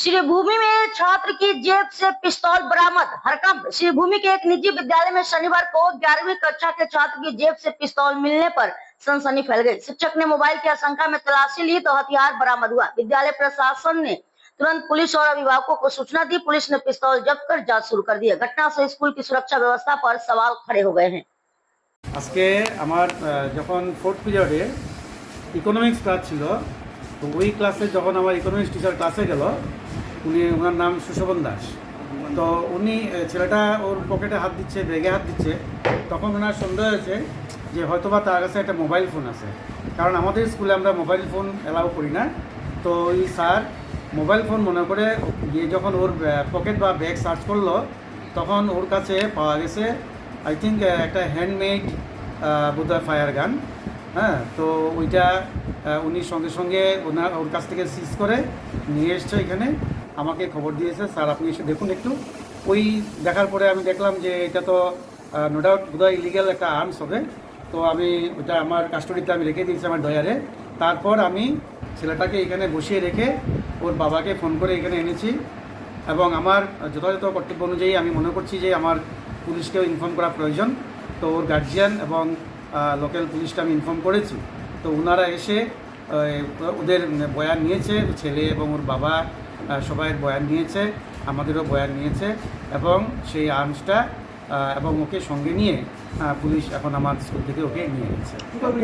श्रीभूमि में छात्र की जेब से पिस्तौल बरामद। हरकंप श्रीभूमि के एक निजी विद्यालय में शनिवार को 11वीं कक्षा के छात्र की जेब से पिस्तौल मिलने पर सनसनी फैल गई। शिक्षक ने मोबाइल की आशंका में तलाशी ली तो हथियार बरामद हुआ। विद्यालय प्रशासन ने तुरंत पुलिस और अभिभावकों को सूचना दी। पुलिस ने पिस्तौल जब्त कर जांच शुरू कर दी है। घटना से स्कूल की सुरक्षा व्यवस्था पर सवाल खड़े हो गए हैं। আজকে আমার যখন ফোর্থ পিরিয়ডে ইকোনমিক্স ক্লাস ছিল, তো ওই ক্লাসে যখন আমার ইকোনমিক্স টিচার ক্লাসে গেল, ওনার নাম সুশোভন দাস। তো উনি ছেলেটা ওর পকেটে হাত দিচ্ছে, ব্যাগে হাত দিচ্ছে, তখন ওনার সন্দেহ হয়েছে যে হয়তোবা তার কাছে একটা মোবাইল ফোন আছে, কারণ আমাদের স্কুলে আমরা মোবাইল ফোন অ্যালাউ করি না। তো ওই স্যার মোবাইল ফোন মনে করে গিয়ে যখন ওর পকেট বা ব্যাগ সার্চ করলো, তখন ওর কাছে পাওয়া গেছে আই থিঙ্ক একটা হ্যান্ডমেড বোধহয় ফায়ার গান। হ্যাঁ, তো ওইটা উনি সঙ্গে সঙ্গে ওর কাছ থেকে সিজ করে নিয়ে এসছে এখানে, আমাকে খবর দিয়েছে, স্যার আপনি এসে দেখুন একটু। ওই দেখার পরে আমি দেখলাম যে এটা তো নো ডাউট বোধহয় ইলিগ্যাল একটা আর্মস হবে। তো আমি ওটা আমার কাস্টডিতে আমি রেখে দিয়েছি আমার ডয়ারে। তারপর আমি ছেলেটাকে এখানে বসিয়ে রেখে ওর বাবাকে ফোন করে এখানে এনেছি, এবং আমার যথাযথ কর্তব্য অনুযায়ী আমি মনে করছি যে আমার পুলিশকেও ইনফর্ম করা প্রয়োজন। তো ওর গার্জিয়ান এবং লোকাল পুলিশটা আমি ইনফর্ম করেছি। তো ওনারা এসে ওদের বয়ান নিয়েছে, ছেলে এবং ওর বাবা সবাইয়ের বয়ান নিয়েছে, আমাদেরও বয়ান নিয়েছে, এবং সেই আর্মসটা এবং ওকে সঙ্গে নিয়ে পুলিশ এখন আমার স্কুল থেকে ওকে নিয়ে গেছে।